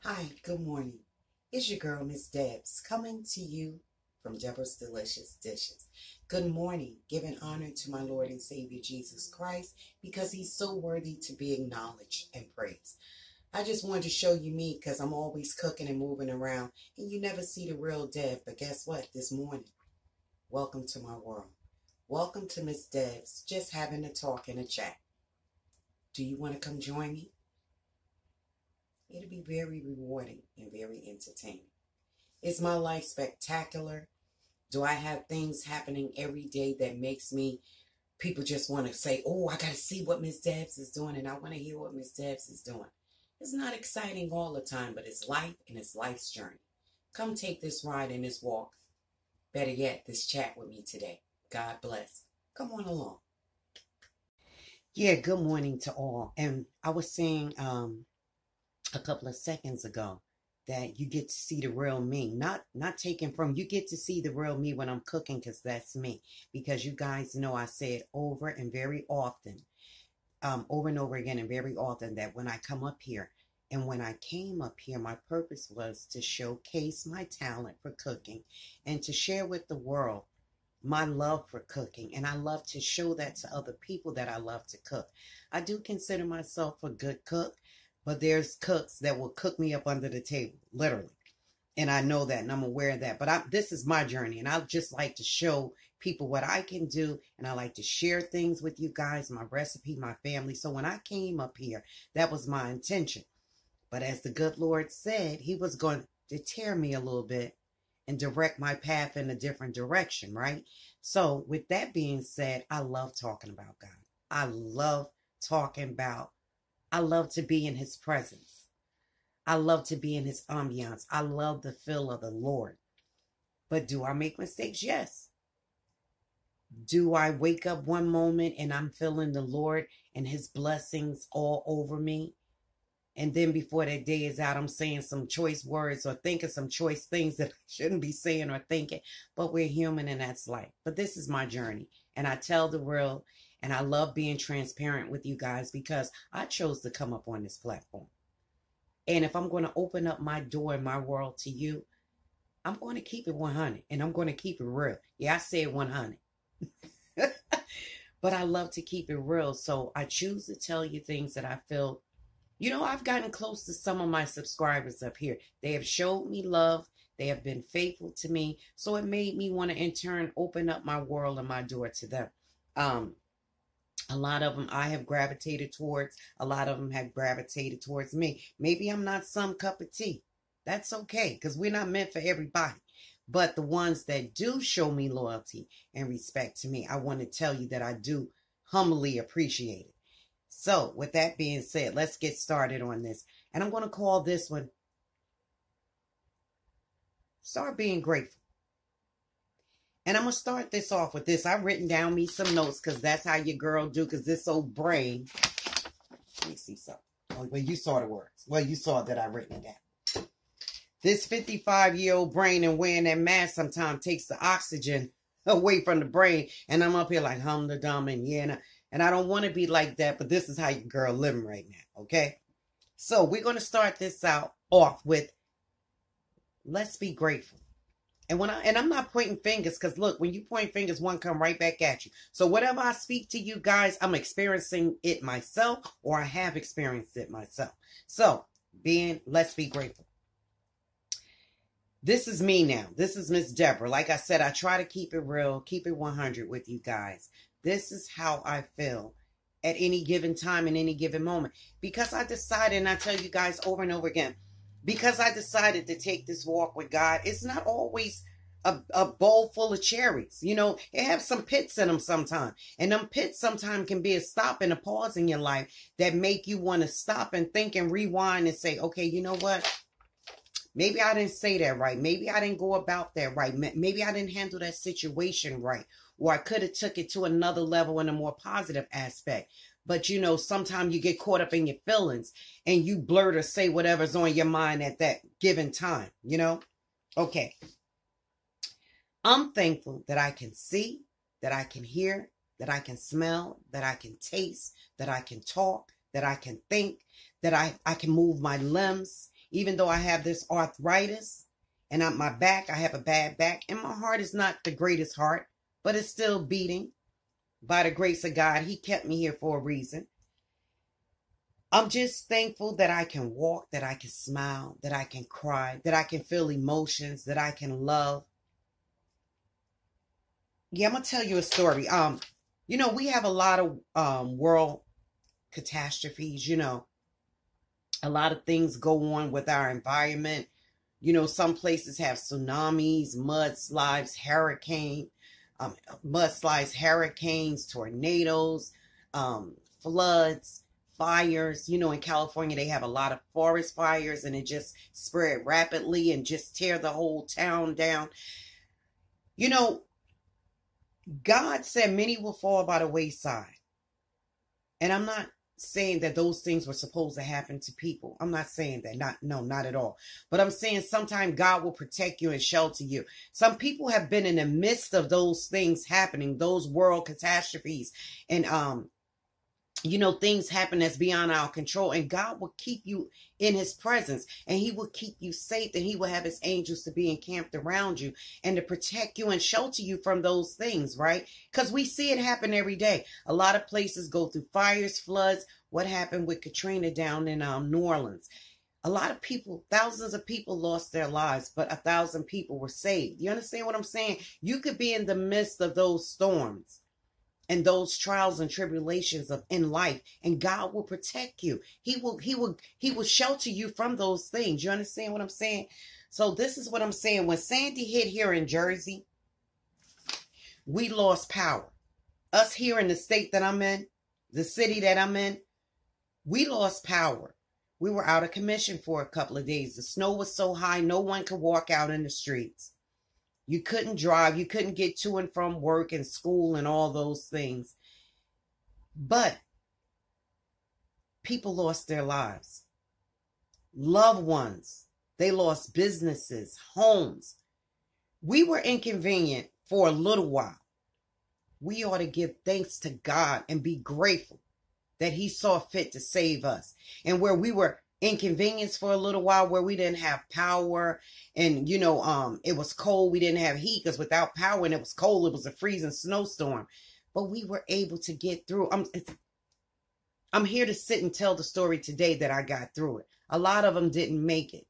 Hi, good morning. It's your girl, Miss Debs, coming to you from Deborah's Delicious Dishes. Good morning, giving honor to my Lord and Savior Jesus Christ because he's so worthy to be acknowledged and praised. I just wanted to show you me because I'm always cooking and moving around and you never see the real Deb. But guess what? This morning, welcome to my world. Welcome to Miss Debs, just having a talk and a chat. Do you want to come join me? It'll be very rewarding and very entertaining. Is my life spectacular? Do I have things happening every day that makes me, people just want to say, oh, I got to see what Miss Debs is doing and I want to hear what Miss Debs is doing. It's not exciting all the time, but it's life and it's life's journey. Come take this ride and this walk. Better yet, this chat with me today. God bless. Come on along. Yeah, good morning to all. And I was saying a couple of seconds ago that you get to see the real me, not taken from, you get to see the real me when I'm cooking, because that's me. Because you guys know I say it over and very often, over and over again and very often, that when I come up here, and when I came up here, my purpose was to showcase my talent for cooking and to share with the world my love for cooking. And I love to show that to other people, that I love to cook. I do consider myself a good cook, but there's cooks that will cook me up under the table, literally. And I know that and I'm aware of that. But this is my journey. And I just like to show people what I can do. And I like to share things with you guys, my recipe, my family. So when I came up here, that was my intention. But as the good Lord said, he was going to tear me a little bit and direct my path in a different direction, right? So with that being said, I love talking about God. I love I love to be in his presence. I love to be in his ambiance. I love the feel of the Lord. But do I make mistakes? Yes. Do I wake up one moment and I'm feeling the Lord and his blessings all over me? And then before that day is out, I'm saying some choice words or thinking some choice things that I shouldn't be saying or thinking. But we're human and that's life. But this is my journey. And I tell the world, and I love being transparent with you guys because I chose to come up on this platform. And if I'm going to open up my door and my world to you, I'm going to keep it 100 and I'm going to keep it real. Yeah, I said 100. But I love to keep it real. So I choose to tell you things that I feel. I've gotten close to some of my subscribers up here. They have showed me love. They have been faithful to me. So it made me want to, in turn, open up my world and my door to them. A lot of them I have gravitated towards. A lot of them have gravitated towards me. Maybe I'm not some cup of tea. That's okay, because we're not meant for everybody. But the ones that do show me loyalty and respect to me, I want to tell you that I do humbly appreciate it. So with that being said, let's get started on this. And I'm going to call this one, Start Being Grateful. And I'm going to start this off with this. I've written down me some notes because that's how your girl do, because this old brain. Let me see something. Well, you saw the words. Well, you saw that I've written it down. This 55-year-old brain and wearing that mask sometimes takes the oxygen away from the brain. And I'm up here like hum the dumb and yeah. And I don't want to be like that, but this is how your girl living right now, okay? So we're going to start this out off with, let's be grateful. And I'm not pointing fingers, because look, when you point fingers, one come right back at you. So whatever I speak to you guys, I'm experiencing it myself, or I have experienced it myself. So let's be grateful. This is me now. This is Miss Deborah. Like I said, I try to keep it real, keep it 100 with you guys. This is how I feel at any given time, in any given moment. Because I decided, and I tell you guys over and over again, because I decided to take this walk with God, it's not always a bowl full of cherries. It has some pits in them sometimes. And them pits sometimes can be a stop and a pause in your life that make you want to stop and think and rewind and say, okay, you know what? Maybe I didn't say that right. Maybe I didn't go about that right. Maybe I didn't handle that situation right. Or I could have took it to another level in a more positive aspect. But, sometimes you get caught up in your feelings and you blurt or say whatever's on your mind at that given time, Okay. I'm thankful that I can see, that I can hear, that I can smell, that I can taste, that I can talk, that I can think, that I can move my limbs. even though I have this arthritis and my back, I have a bad back, and my heart is not the greatest heart, but it's still beating. By the grace of God, he kept me here for a reason. I'm just thankful that I can walk, that I can smile, that I can cry, that I can feel emotions, that I can love. Yeah, I'm going to tell you a story. We have a lot of world catastrophes, a lot of things go on with our environment. Some places have tsunamis, hurricanes, tornadoes, floods, fires. In California, they have a lot of forest fires, and it just spread rapidly and just tear the whole town down. God said many will fall by the wayside. And I'm not saying that those things were supposed to happen to people. I'm not saying that. Not at all. But I'm saying sometimes God will protect you and shelter you. Some people have been in the midst of those things happening, those world catastrophes, and things happen that's beyond our control, and God will keep you in his presence, and he will keep you safe, and he will have his angels to be encamped around you and to protect you and shelter you from those things, right? Because we see it happen every day. A lot of places go through fires, floods. What happened with Katrina down in New Orleans? A lot of people, thousands of people lost their lives, but 1,000 people were saved. You understand what I'm saying? You could be in the midst of those storms and those trials and tribulations in life, and God will protect you. He will shelter you from those things. You understand what I'm saying? So this is what I'm saying. When Sandy hit here in Jersey, we lost power. Us here in the state that I'm in, the city that I'm in, we lost power. We were out of commission for a couple of days. The snow was so high, no one could walk out in the streets. You couldn't drive. You couldn't get to and from work and school and all those things. But people lost their lives. Loved ones. They lost businesses, homes. We were inconvenient for a little while. We ought to give thanks to God and be grateful that he saw fit to save us. And where we were inconvenienced for a little while, where we didn't have power, and it was cold, we didn't have heat, because without power and it was cold, it was a freezing snowstorm, but we were able to get through. I'm here to sit and tell the story today that I got through it. A lot of them didn't make it,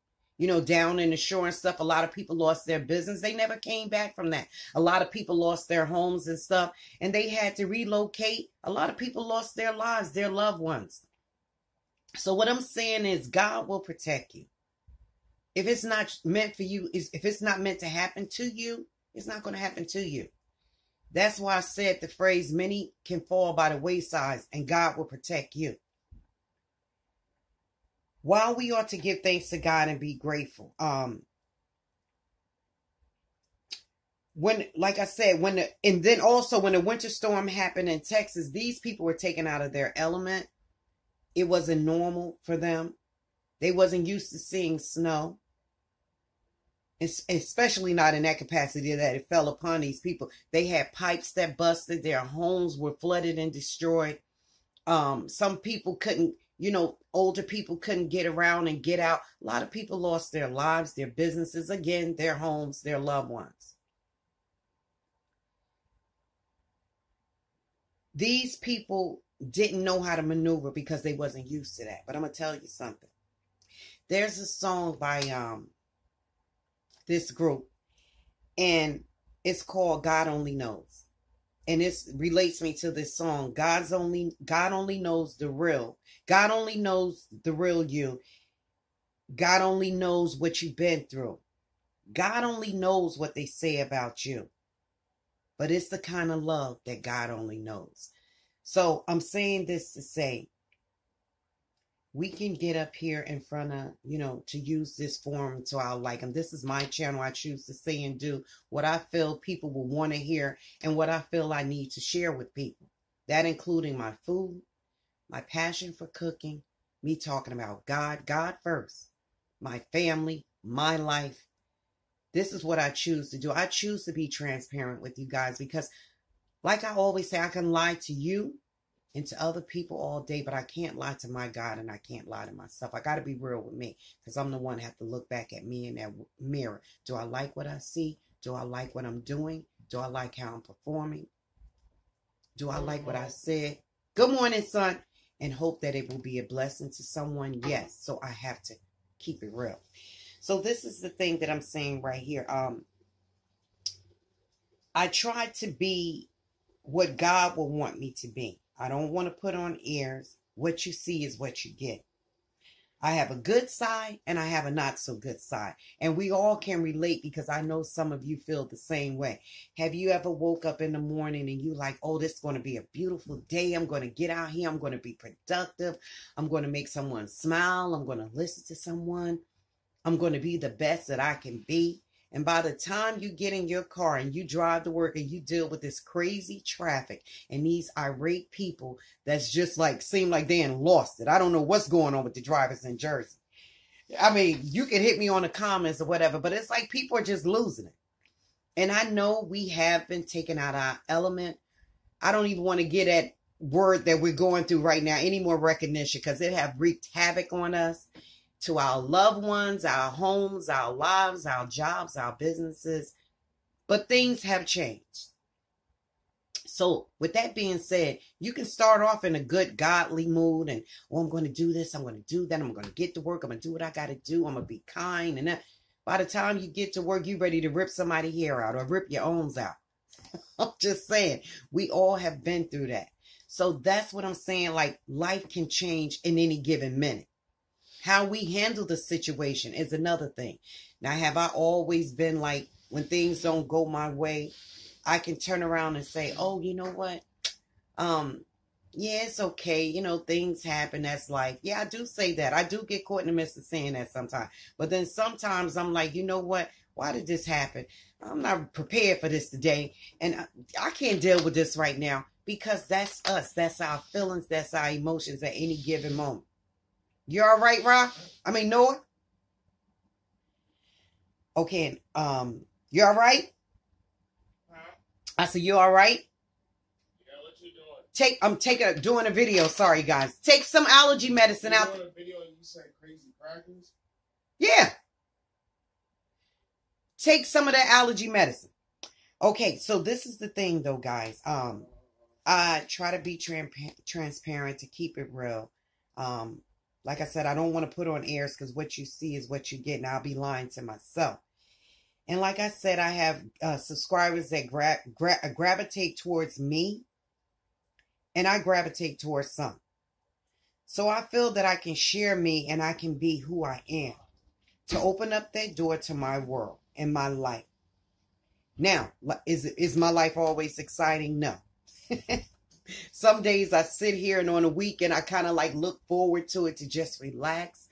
down in the shore and stuff. A lot of people lost their business. They never came back from that. A lot of people lost their homes and stuff, and they had to relocate. A lot of people lost their lives, their loved ones. So what I'm saying is God will protect you. If it's not meant for you, if it's not meant to happen to you, it's not going to happen to you. That's why I said the phrase, many can fall by the wayside and God will protect you. While we ought to give thanks to God and be grateful. Like I said, when the winter storm happened in Texas, these people were taken out of their element. It wasn't normal for them. They wasn't used to seeing snow, especially not in that capacity that it fell upon these people. They had pipes that busted. Their homes were flooded and destroyed. Some people couldn't, older people couldn't get around and get out. A lot of people lost their lives, their businesses, again, their homes, their loved ones. These people didn't know how to maneuver because they wasn't used to that. But I'm going to tell you something. There's a song by this group, and it's called God Only Knows. And this relates me to this song. God only knows the real. God only knows the real you. God only knows what you've been through. God only knows what they say about you. But it's the kind of love that God only knows. So I'm saying this to say, we can get up here in front of, to use this forum to our liking. This is my channel. I choose to say and do what I feel people will want to hear and what I feel I need to share with people. That including my food, my passion for cooking, me talking about God first, my family, my life. This is what I choose to do. I choose to be transparent with you guys because, like I always say, I can lie to you and to other people all day, but I can't lie to my God and I can't lie to myself. I got to be real with me because I'm the one that have to look back at me in that mirror. Do I like what I see? Do I like what I'm doing? Do I like how I'm performing? Do I like what I said? Good morning, son. And hope that it will be a blessing to someone. Yes. So I have to keep it real. So this is the thing that I'm saying right here. I try to be what God will want me to be. I don't want to put on airs. What you see is what you get. I have a good side and I have a not so good side. And we all can relate because I know some of you feel the same way. Have you ever woke up in the morning and you like, oh, this is going to be a beautiful day. I'm going to get out here. I'm going to be productive. I'm going to make someone smile. I'm going to listen to someone. I'm going to be the best that I can be. And by the time you get in your car and you drive to work and you deal with this crazy traffic and these irate people that's just like, seem like they ain't lost it. I don't know what's going on with the drivers in Jersey. I mean, you can hit me on the comments or whatever, but it's like people are just losing it. And I know we have been taken out of our element. I don't even want to get at word that we're going through right now, any more recognition, because it have wreaked havoc on us. To our loved ones, our homes, our lives, our jobs, our businesses. But things have changed. So with that being said, you can start off in a good godly mood and, oh, I'm going to do this. I'm going to do that. I'm going to get to work. I'm going to do what I got to do. I'm going to be kind. And that, by the time you get to work, you're ready to rip somebody's hair out or rip your owns out. I'm just saying, we all have been through that. So that's what I'm saying. Like, life can change in any given minute. How we handle the situation is another thing. Now, have I always been like, when things don't go my way, I can turn around and say, oh, you know what? Yeah, it's okay. You know, things happen. That's life. Yeah, I do say that. I do get caught in the midst of saying that sometimes. But then sometimes I'm like, you know what? Why did this happen? I'm not prepared for this today. And I can't deal with this right now because that's us. That's our feelings. That's our emotions at any given moment. You all right, Rob? I mean, Noah? Okay, you all right? Huh? I said, you all right? Yeah, what you doing? Doing a video. Sorry, guys. Take some allergy medicine out. Doing a video and you say crazy crackers? Yeah. Take some of that allergy medicine. Okay, so this is the thing, though, guys. I try to be transparent to keep it real. Like I said, I don't want to put on airs because what you see is what you get, and I'll be lying to myself. And like I said, I have subscribers that gravitate towards me, and I gravitate towards some. So I feel that I can share me and I can be who I am to open up that door to my world and my life. Now, is my life always exciting? No. Some days I sit here and on a weekend I kind of like look forward to it to just relax,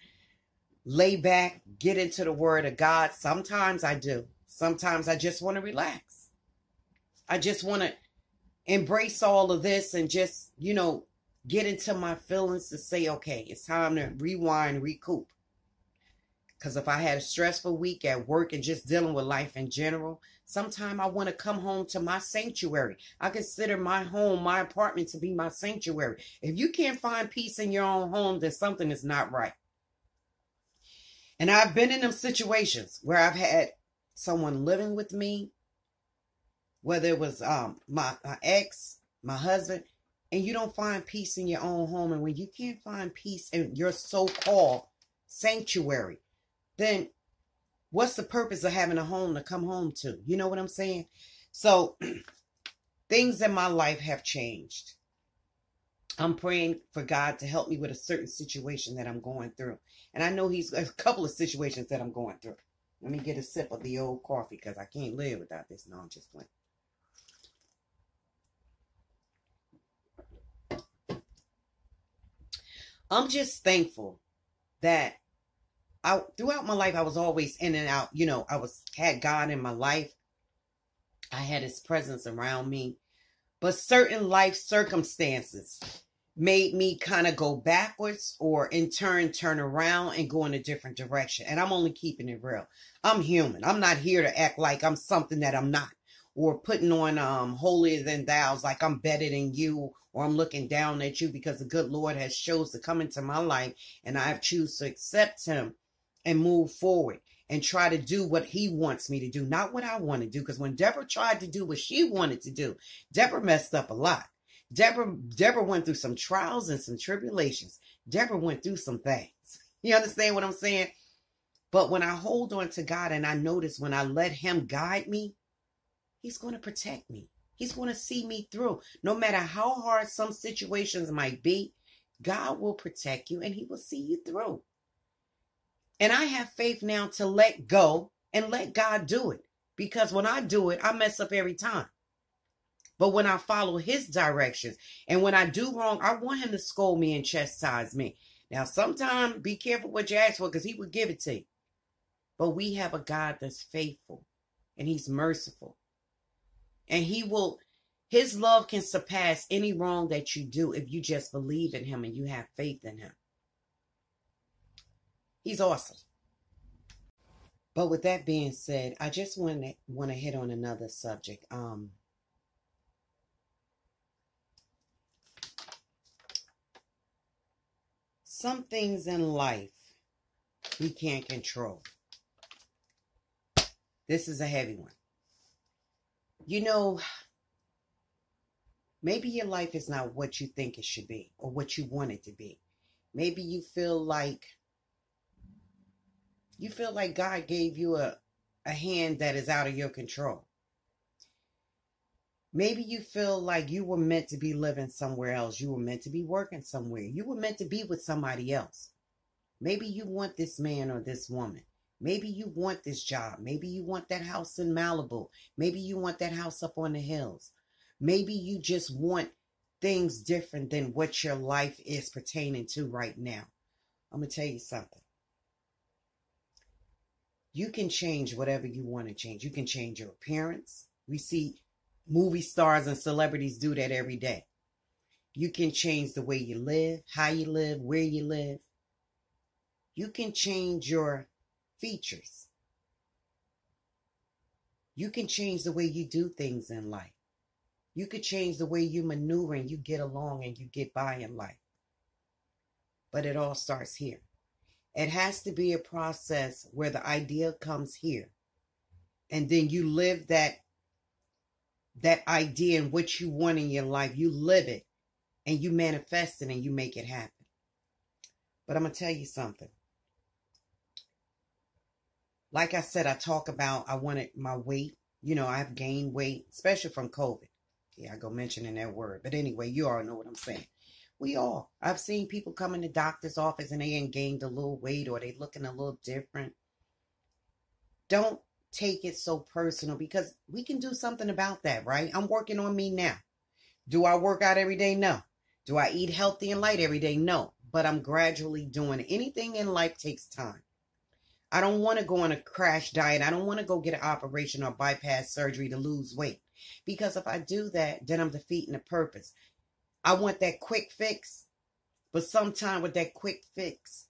lay back, get into the word of God. Sometimes I do. Sometimes I just want to relax. I just want to embrace all of this and just, you know, get into my feelings to say, okay, it's time to rewind, recoup. Because if I had a stressful week at work and just dealing with life in general, sometimes I want to come home to my sanctuary. I consider my home, my apartment to be my sanctuary. If you can't find peace in your own home, then something is not right. And I've been in them situations where I've had someone living with me, whether it was my ex, my husband, and you don't find peace in your own home. And when you can't find peace in your so-called sanctuary, then what's the purpose of having a home to come home to? You know what I'm saying? So things in my life have changed. I'm praying for God to help me with a certain situation that I'm going through. And I know a couple of situations that I'm going through. Let me get a sip of the old coffee because I can't live without this. No, I'm just playing. I'm just thankful that throughout my life, I was always in and out. You know, had God in my life. I had his presence around me. But certain life circumstances made me kind of go backwards or in turn around and go in a different direction. And I'm only keeping it real. I'm human. I'm not here to act like I'm something that I'm not or putting on holier than thou's, like I'm better than you, or I'm looking down at you, because the good Lord has chose to come into my life and I have choose to accept him and move forward and try to do what he wants me to do, not what I want to do. Because when Deborah tried to do what she wanted to do, Deborah messed up a lot. Deborah went through some trials and some tribulations. Deborah went through some things. You understand what I'm saying? But when I hold on to God, and I notice when I let him guide me, he's going to protect me. He's going to see me through. No matter how hard some situations might be, God will protect you and he will see you through. And I have faith now to let go and let God do it. Because when I do it, I mess up every time. But when I follow his directions, and when I do wrong, I want him to scold me and chastise me. Now, sometimes be careful what you ask for, because he will give it to you. But we have a God that's faithful and he's merciful. And his love can surpass any wrong that you do if you just believe in him and you have faith in him. He's awesome. But with that being said, I just want to hit on another subject. Some things in life we can't control. This is a heavy one. You know, maybe your life is not what you think it should be or what you want it to be. Maybe you feel like God gave you a hand that is out of your control. Maybe you feel like you were meant to be living somewhere else. You were meant to be working somewhere. You were meant to be with somebody else. Maybe you want this man or this woman. Maybe you want this job. Maybe you want that house in Malibu. Maybe you want that house up on the hills. Maybe you just want things different than what your life is pertaining to right now. I'm going to tell you something. You can change whatever you want to change. You can change your appearance. We see movie stars and celebrities do that every day. You can change the way you live, how you live, where you live. You can change your features. You can change the way you do things in life. You could change the way you maneuver and you get along and you get by in life. But it all starts here. It has to be a process where the idea comes here. And then you live that idea and what you want in your life. You live it and you manifest it and you make it happen. But I'm going to tell you something. Like I said, I wanted my weight. You know, I've gained weight, especially from COVID. Yeah, I go mentioning that word. But anyway, you all know what I'm saying. I've seen people come in the doctor's office and they ain't gained a little weight or they looking a little different. Don't take it so personal, because we can do something about that, right? I'm working on me now. Do I work out every day? No. Do I eat healthy and light every day? No. But I'm gradually doing it. Anything in life takes time. I don't want to go on a crash diet. I don't want to go get an operation or bypass surgery to lose weight. Because if I do that, then I'm defeating the purpose. I want that quick fix. But sometimes with that quick fix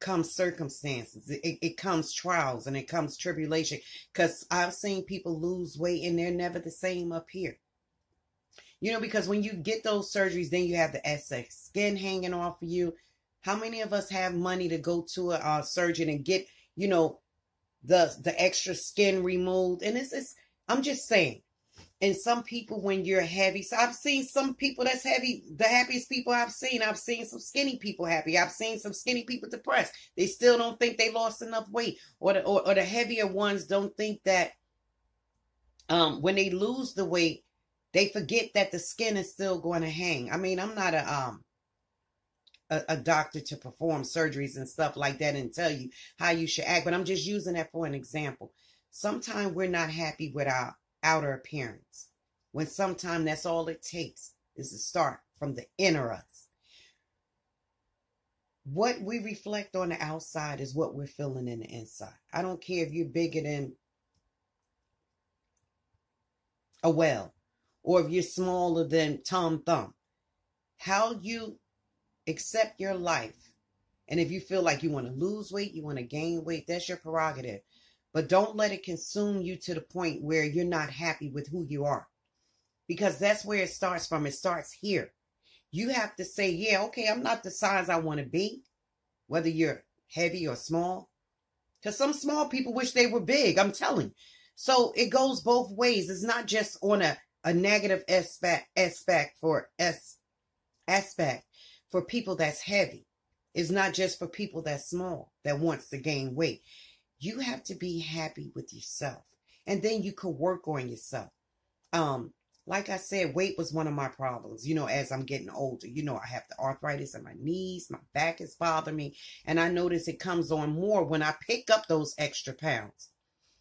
comes circumstances. It comes trials and it comes tribulation. Because I've seen people lose weight and they're never the same up here. You know, because when you get those surgeries, then you have the excess skin hanging off of you. How many of us have money to go to a surgeon and get, you know, the extra skin removed? And I'm just saying. And some people, when you're heavy, so I've seen some people that's heavy, the happiest people I've seen some skinny people happy. I've seen some skinny people depressed. They still don't think they lost enough weight. Or the heavier ones don't think that when they lose the weight, they forget that the skin is still going to hang. I mean, I'm not a doctor to perform surgeries and stuff like that and tell you how you should act, but I'm just using that for an example. Sometimes we're not happy with our outer appearance, when sometimes that's all it takes is to start from the inner us. What we reflect on the outside is what we're feeling in the inside. I don't care if you're bigger than a well or if you're smaller than Tom Thumb. How you accept your life, and if you feel like you want to lose weight, you want to gain weight, that's your prerogative. But don't let it consume you to the point where you're not happy with who you are. Because that's where it starts from. It starts here. You have to say, yeah, okay, I'm not the size I want to be. Whether you're heavy or small. Because some small people wish they were big. I'm telling you. So it goes both ways. It's not just on a negative aspect for people that's heavy. It's not just for people that's small, that wants to gain weight. You have to be happy with yourself. And then you could work on yourself. Like I said, weight was one of my problems. As I'm getting older, I have the arthritis in my knees. My back is bothering me. And I notice it comes on more when I pick up those extra pounds.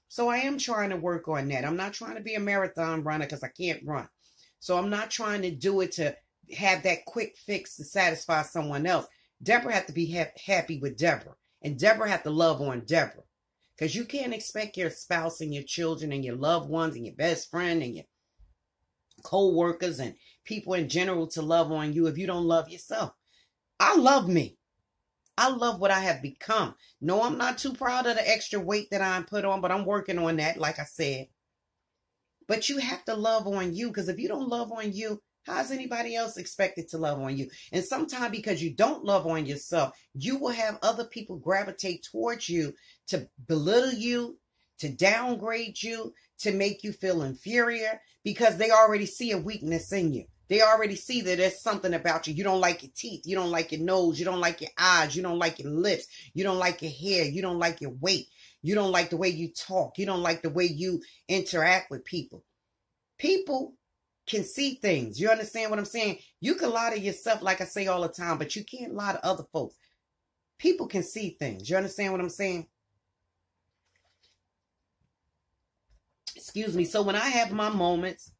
So I am trying to work on that. I'm not trying to be a marathon runner because I can't run. So I'm not trying to do it to have that quick fix to satisfy someone else. Deborah had to be happy with Deborah. And Deborah had to love on Deborah. Because you can't expect your spouse and your children and your loved ones and your best friend and your co-workers and people in general to love on you if you don't love yourself. I love me. I love what I have become. No, I'm not too proud of the extra weight that I put on, but I'm working on that, like I said. But you have to love on you, because if you don't love on you, how's anybody else expected to love on you? And sometimes because you don't love on yourself, you will have other people gravitate towards you to belittle you, to downgrade you, to make you feel inferior, because they already see a weakness in you. They already see that there's something about you. You don't like your teeth. You don't like your nose. You don't like your eyes. You don't like your lips. You don't like your hair. You don't like your weight. You don't like the way you talk. You don't like the way you interact with people. People can see things. You understand what I'm saying? You can lie to yourself, like I say all the time, but you can't lie to other folks. People can see things. You understand what I'm saying? Excuse me. So when I have my moments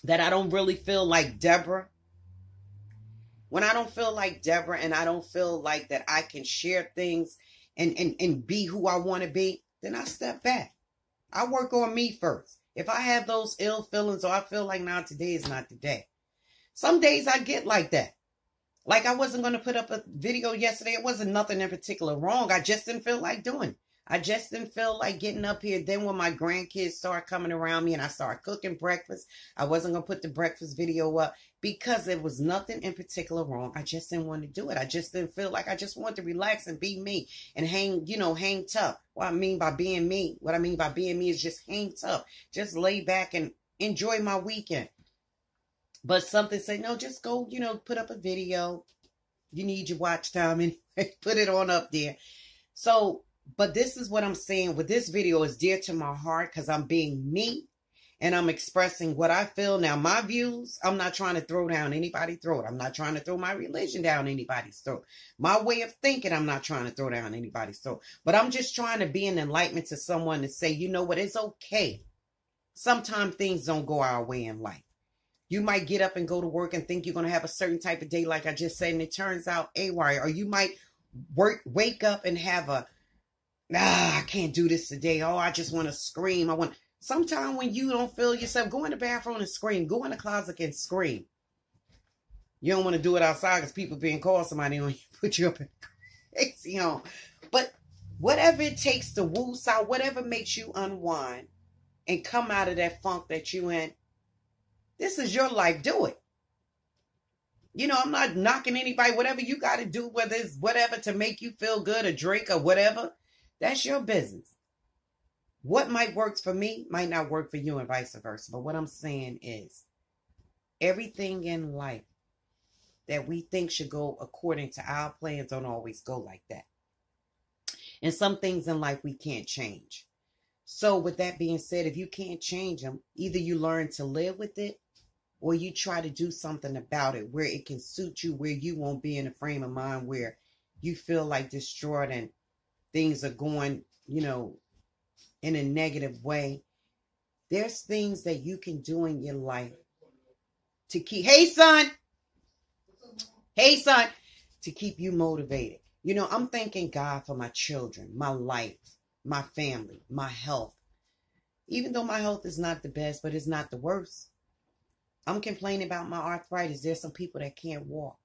that I don't really feel like Deborah, when I don't feel like Deborah and I don't feel like that I can share things and be who I want to be, then I step back. I work on me first. If I have those ill feelings or I feel like now today is not the day. Some days I get like that. Like I wasn't going to put up a video yesterday. It wasn't nothing in particular wrong. I just didn't feel like doing it. I just didn't feel like getting up here. Then when my grandkids started coming around me and I started cooking breakfast, I wasn't going to put the breakfast video up because there was nothing in particular wrong. I just didn't want to do it. I just didn't feel like I just wanted to relax and be me and hang tough. What I mean by being me is just hang tough. Just lay back and enjoy my weekend. But something say, no, just go, put up a video. You need your watch time and put it on up there. So, but this is what I'm saying with this video is dear to my heart because I'm being me and I'm expressing what I feel. Now, my views, I'm not trying to throw down anybody's throat. I'm not trying to throw my religion down anybody's throat. My way of thinking, I'm not trying to throw down anybody's throat. But I'm just trying to be an enlightenment to someone to say, you know what, it's okay. Sometimes things don't go our way in life. You might get up and go to work and think you're going to have a certain type of day, like I just said, and it turns out haywire. Or you might wake up and have I can't do this today. Oh, I just want to scream. Sometimes when you don't feel yourself, go in the bathroom and scream. Go in the closet and scream. You don't want to do it outside because people being called somebody on you, put you up in crazy on. But whatever it takes to woos out, whatever makes you unwind and come out of that funk that you in, this is your life. Do it. I'm not knocking anybody. Whatever you got to do, whether it's whatever to make you feel good, a drink or whatever, that's your business. What might work for me might not work for you and vice versa. But what I'm saying is everything in life that we think should go according to our plans don't always go like that. And some things in life we can't change. So with that being said, if you can't change them, either you learn to live with it or you try to do something about it where it can suit you, where you won't be in a frame of mind where you feel like distraught and things are going, in a negative way. There's things that you can do in your life to keep, hey son, to keep you motivated. I'm thanking God for my children, my life, my family, my health. Even though my health is not the best, but it's not the worst. I'm complaining about my arthritis. There's some people that can't walk.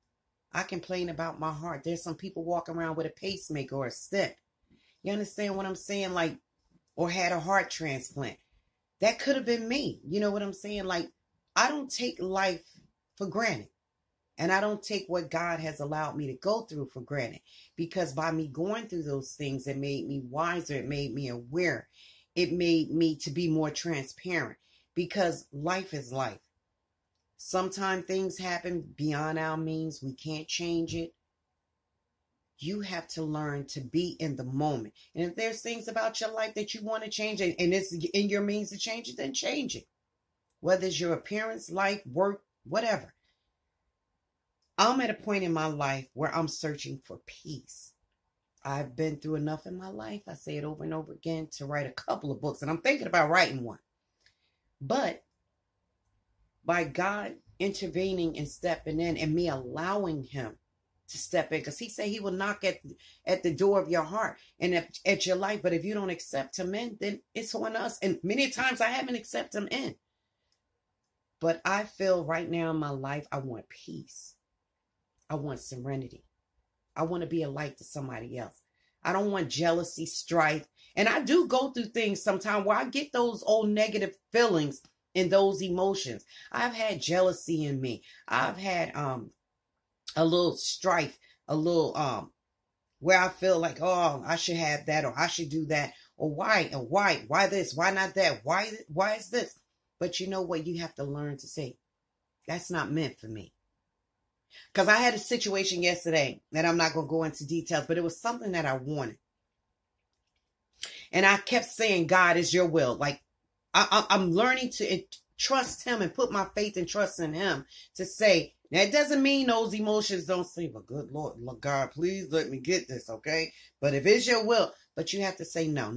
I complain about my heart. There's some people walking around with a pacemaker or a step. You understand what I'm saying? Like, or had a heart transplant. That could have been me. You know what I'm saying? Like, I don't take life for granted. And I don't take what God has allowed me to go through for granted, because by me going through those things, it made me wiser. It made me aware. It made me to be more transparent, because life is life. Sometimes things happen beyond our means. We can't change it. You have to learn to be in the moment. And if there's things about your life that you want to change, and it's in your means to change it, then change it. Whether it's your appearance, life, work, whatever. I'm at a point in my life where I'm searching for peace. I've been through enough in my life, I say it over and over again, to write a couple of books. And I'm thinking about writing one. But by God intervening and stepping in, and me allowing him to step in, because he said he will knock at the door of your heart and at your life. But if you don't accept him in, then it's on us. And many times I haven't accepted him in. But I feel right now in my life, I want peace. I want serenity. I want to be a light to somebody else. I don't want jealousy, strife. And I do go through things sometimes where I get those old negative feelings and those emotions. I've had jealousy in me. I've had a little strife, a little where I feel like, oh, I should have that, or I should do that, or why this, why not that, why is this? But you know what? You have to learn to say, that's not meant for me. Because I had a situation yesterday that I'm not going to go into details, but it was something that I wanted. And I kept saying, God, is your will. Like, I'm learning to trust him and put my faith and trust in him to say, now it doesn't mean those emotions don't say, but good Lord, God, please let me get this, okay? But if it's your will, but you have to say no.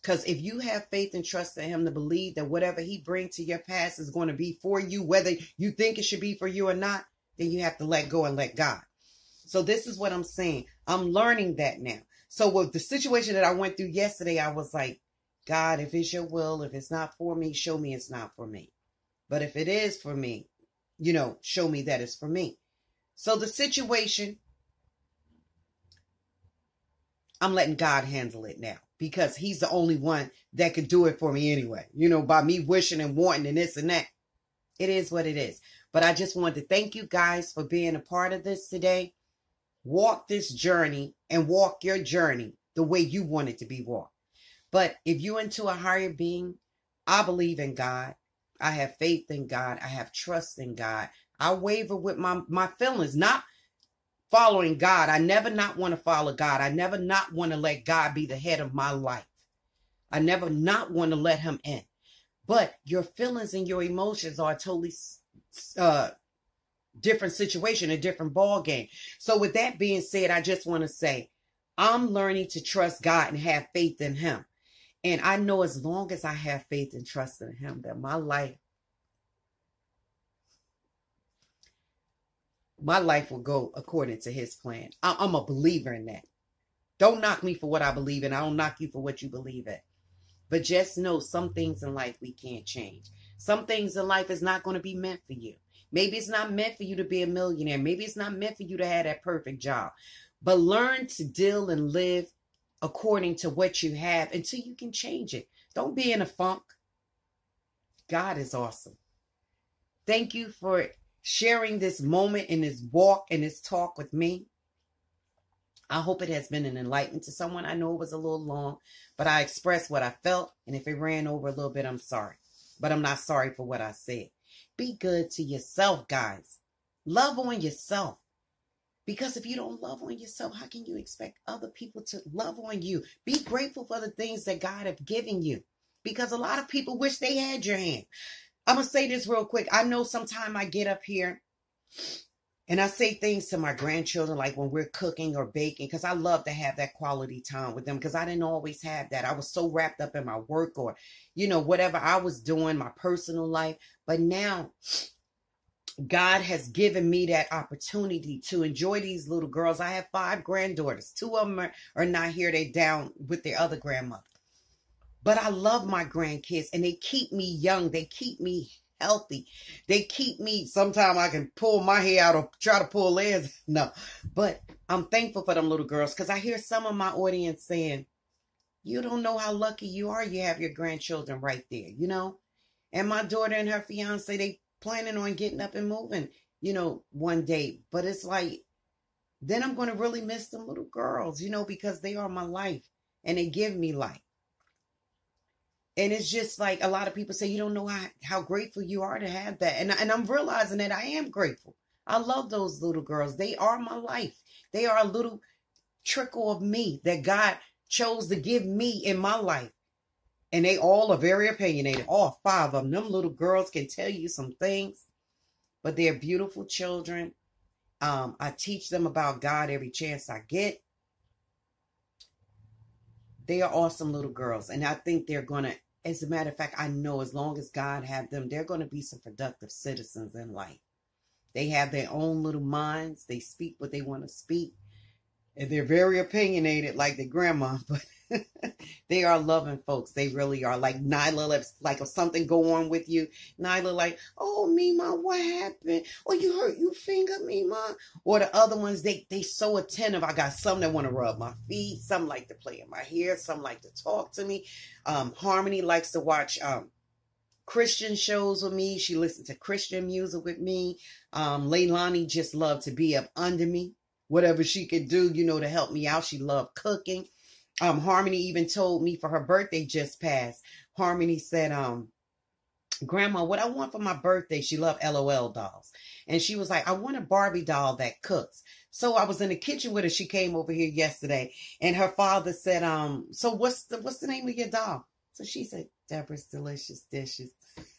Because if you have faith and trust in him to believe that whatever he brings to your past is going to be for you, whether you think it should be for you or not, then you have to let go and let God. So this is what I'm saying. I'm learning that now. So with the situation that I went through yesterday, I was like, God, if it's your will, if it's not for me, show me it's not for me. But if it is for me, show me that it's for me. So the situation, I'm letting God handle it now, because he's the only one that could do it for me anyway. By me wishing and wanting and this and that. It is what it is. But I just wanted to thank you guys for being a part of this today. Walk this journey and walk your journey the way you want it to be walked. But if you're into a higher being, I believe in God. I have faith in God. I have trust in God. I waver with my feelings, not following God. I never not want to follow God. I never not want to let God be the head of my life. I never not want to let him in. But your feelings and your emotions are a totally different situation, a different ball game. So with that being said, I just want to say, I'm learning to trust God and have faith in him. And I know as long as I have faith and trust in him, that my life will go according to his plan. I'm a believer in that. Don't knock me for what I believe in. I don't knock you for what you believe in. But just know some things in life we can't change. Some things in life is not going to be meant for you. Maybe it's not meant for you to be a millionaire. Maybe it's not meant for you to have that perfect job. But learn to deal and live according to what you have until you can change it. Don't be in a funk. God is awesome. Thank you for sharing this moment and this walk and this talk with me. I hope it has been an enlightenment to someone. I know it was a little long, but I expressed what I felt. And if it ran over a little bit, I'm sorry. But I'm not sorry for what I said. Be good to yourself, guys. Love on yourself. Because if you don't love on yourself, how can you expect other people to love on you? Be grateful for the things that God has given you. Because a lot of people wish they had your hand. I'm going to say this real quick. I know sometimes I get up here and I say things to my grandchildren, like when we're cooking or baking, because I love to have that quality time with them, because I didn't always have that. I was so wrapped up in my work or, whatever I was doing, my personal life. But now God has given me that opportunity to enjoy these little girls. I have 5 granddaughters. 2 of them are not here. They're down with their other grandmother. But I love my grandkids, and they keep me young. They keep me healthy. They keep me, sometimes I can pull my hair out or try to pull theirs. No, but I'm thankful for them little girls, because I hear some of my audience saying, You don't know how lucky you are you have your grandchildren right there, you know? And my daughter and her fiance, they planning on getting up and moving, you know, one day. But it's like, then I'm going to really miss them little girls, you know, because they are my life and they give me life. And it's just like a lot of people say, you don't know how grateful you are to have that. And I'm realizing that I am grateful. I love those little girls. They are my life. They are a little trickle of me that God chose to give me in my life. And they all are very opinionated. All 5 of them. Them little girls can tell you some things, but they're beautiful children. I teach them about God every chance I get. They are awesome little girls. And I think they're going to, as a matter of fact, I know as long as God have them, they're going to be some productive citizens in life. They have their own little minds. They speak what they want to speak. And they're very opinionated like their grandma, but they are loving folks. They really are. Like Nyla, like if something go on with you, Nyla like, oh, Mima, what happened? Oh, you hurt your finger, Mima. Or the other ones, they so attentive. I got some that want to rub my feet. Some like to play in my hair. Some like to talk to me. Harmony likes to watch Christian shows with me. She listens to Christian music with me. Leilani just loved to be up under me. Whatever she could do, you know, to help me out. She loved cooking. Harmony even told me for her birthday just passed. Harmony said, Grandma, what I want for my birthday, she loved LOL dolls. And she was like, I want a Barbie doll that cooks. So I was in the kitchen with her. She came over here yesterday. And her father said, so what's the name of your doll? So she said, Deborah's Delicious Dishes.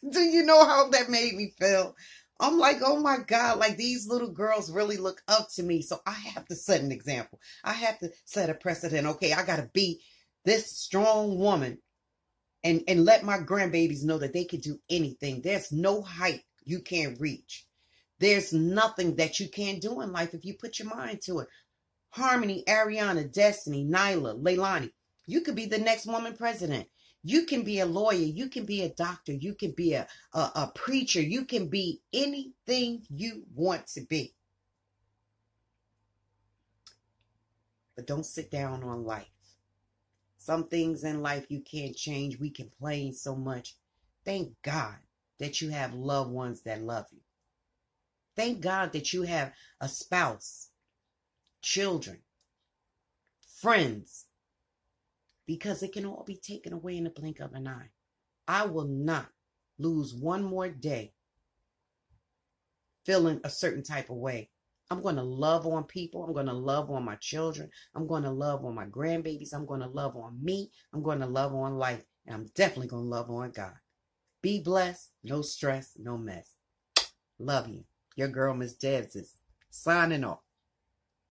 Do you know how that made me feel? I'm like, oh my God, like these little girls really look up to me. So I have to set an example. I have to set a precedent. Okay, I got to be this strong woman and let my grandbabies know that they can do anything. There's no height you can't reach. There's nothing that you can't do in life if you put your mind to it. Harmony, Ariana, Destiny, Nyla, Leilani, you could be the next woman president. You can be a lawyer. You can be a doctor. You can be a preacher. You can be anything you want to be. But don't sit down on life. Some things in life you can't change. We complain so much. Thank God that you have loved ones that love you. Thank God that you have a spouse, children, friends. Because it can all be taken away in the blink of an eye. I will not lose one more day feeling a certain type of way. I'm going to love on people. I'm going to love on my children. I'm going to love on my grandbabies. I'm going to love on me. I'm going to love on life. And I'm definitely going to love on God. Be blessed. No stress. No mess. Love you. Your girl, Miss Debs, is signing off.